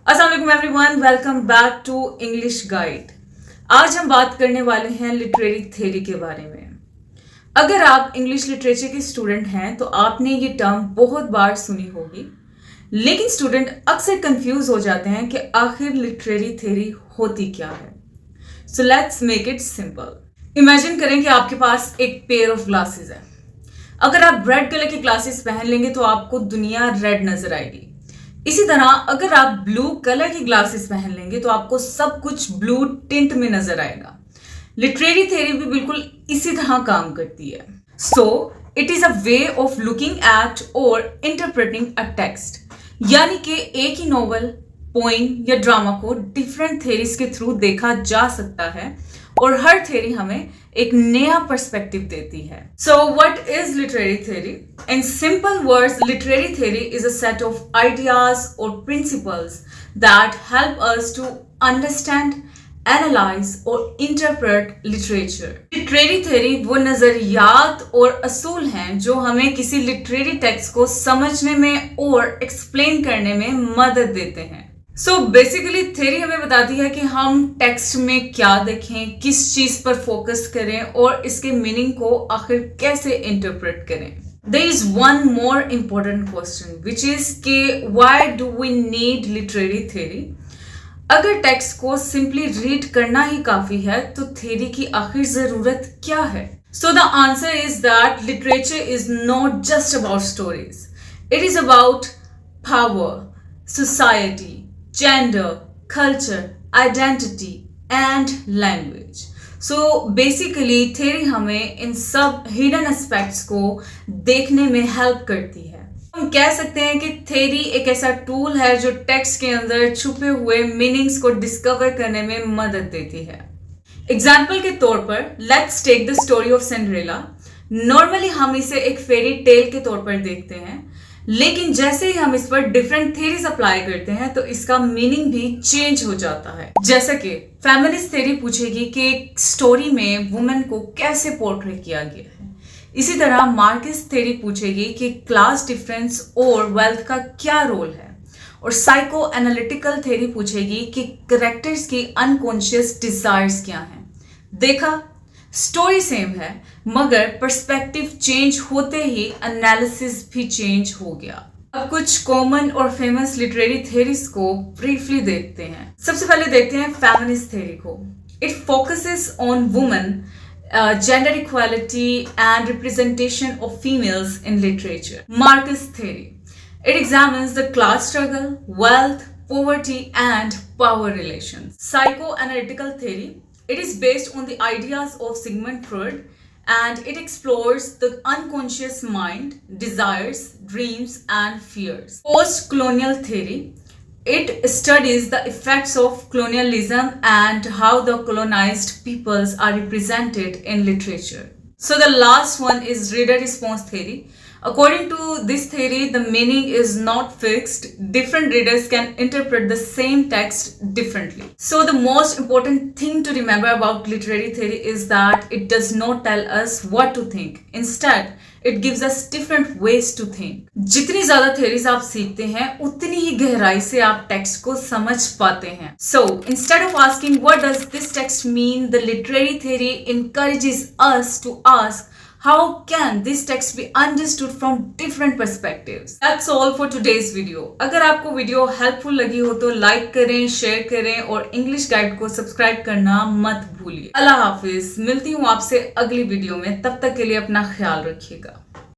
अस्सलाम वालेकुम everyone, welcome back to English guide. आज हम बात करने वाले हैं लिटरेरी थ्योरी के बारे में। अगर आप इंग्लिश लिटरेचर के स्टूडेंट हैं तो आपने ये टर्म बहुत बार सुनी होगी, लेकिन स्टूडेंट अक्सर कंफ्यूज हो जाते हैं कि आखिर लिटरेरी थ्योरी होती क्या है। So let's make it simple. Imagine करें कि आपके पास एक पेयर ऑफ ग्लासेस है। अगर आप रेड कलर के ग्लासेस पहन लेंगे तो आपको दुनिया रेड नजर आएगी। इसी तरह अगर आप ब्लू कलर की ग्लासेस पहन लेंगे तो आपको सब कुछ ब्लू टिंट में नजर आएगा। लिटरेरी थ्योरी भी बिल्कुल इसी तरह काम करती है। So it is a way of looking at और इंटरप्रेटिंग अ टेक्स्ट, यानी कि एक ही नॉवल, पोइम या ड्रामा को डिफरेंट थ्योरीज के थ्रू देखा जा सकता है और हर थ्योरी हमें एक नया पर्सपेक्टिव देती है। So what is literary theory? In simple words, literary theory is a set of ideas or principles that help us to understand, analyze or interpret literature. Literary theory वो नजरियात और असूल हैं जो हमें किसी लिटरेरी टेक्स्ट को समझने में और एक्सप्लेन करने में मदद देते हैं। सो बेसिकली थ्योरी हमें बताती है कि हम टेक्स्ट में क्या देखें, किस चीज पर फोकस करें और इसके मीनिंग को आखिर कैसे इंटरप्रेट करें। There is one more important question, which is कि why do we need literary theory? अगर टेक्स्ट को सिंपली रीड करना ही काफी है तो थ्योरी की आखिर जरूरत क्या है? So the answer is that literature is not just about stories. It is about power, society, gender, culture, identity and language. So basically theory हमें इन सब हिडन एस्पेक्ट्स को देखने में हेल्प करती है। हम कह सकते हैं कि थ्योरी एक ऐसा टूल है जो टेक्स्ट के अंदर छुपे हुए मीनिंग्स को डिस्कवर करने में मदद देती है। एग्जाम्पल के तौर पर let's take the story of Cinderella. Normally हम इसे एक फेरी टेल के तौर पर देखते हैं, लेकिन जैसे ही हम इस पर डिफरेंट थ्योरीज अप्लाई करते हैं तो इसका मीनिंग भी चेंज हो जाता है। जैसे कि फेमिनिस्ट थ्योरी पूछेगी कि एक स्टोरी में वुमेन को कैसे पोर्ट्रे किया गया है। इसी तरह मार्क्सिस्ट थ्योरी पूछेगी कि क्लास डिफरेंस और वेल्थ का क्या रोल है। और साइको एनालिटिकल थ्योरी पूछेगी कि कैरेक्टर्स की अनकॉन्शियस डिजायर्स क्या हैं। देखा, स्टोरी सेम है मगर पर्सपेक्टिव चेंज होते ही एनालिसिस भी चेंज हो गया। अब कुछ कॉमन और फेमस लिटरेरी थ्योरीज को ब्रीफली देखते हैं। सबसे पहले देखते हैं फेमिनिस्ट थ्योरी को। It focuses on women, gender equality and representation of females in literature. Marxist theory, it examines the class struggle, wealth, poverty and power relations. Psycho analytical theory, it is based on the ideas of Sigmund Freud and it explores the unconscious mind, desires, dreams and fears. Post-colonial theory, it studies the effects of colonialism and how the colonized peoples are represented in literature. So the last one is reader response theory. According to this theory, the meaning is not fixed. Different readers can interpret the same text differently. So the most important thing to remember about literary theory is that it does not tell us what to think. Instead, it gives us different ways to think. जितनी ज्यादा theories आप सीखते हैं, उतनी ही गहराई से आप text को समझ पाते हैं. So instead of asking what does this text mean, the literary theory encourages us to ask how can this text be understood from different perspectives. That's all for today's video. अगर आपको video helpful लगी हो तो like करें, share करें और English guide को subscribe करना मत भूलिए। अल्लाह हाफिज। मिलती हूँ आपसे अगली वीडियो में, तब तक के लिए अपना ख्याल रखिएगा।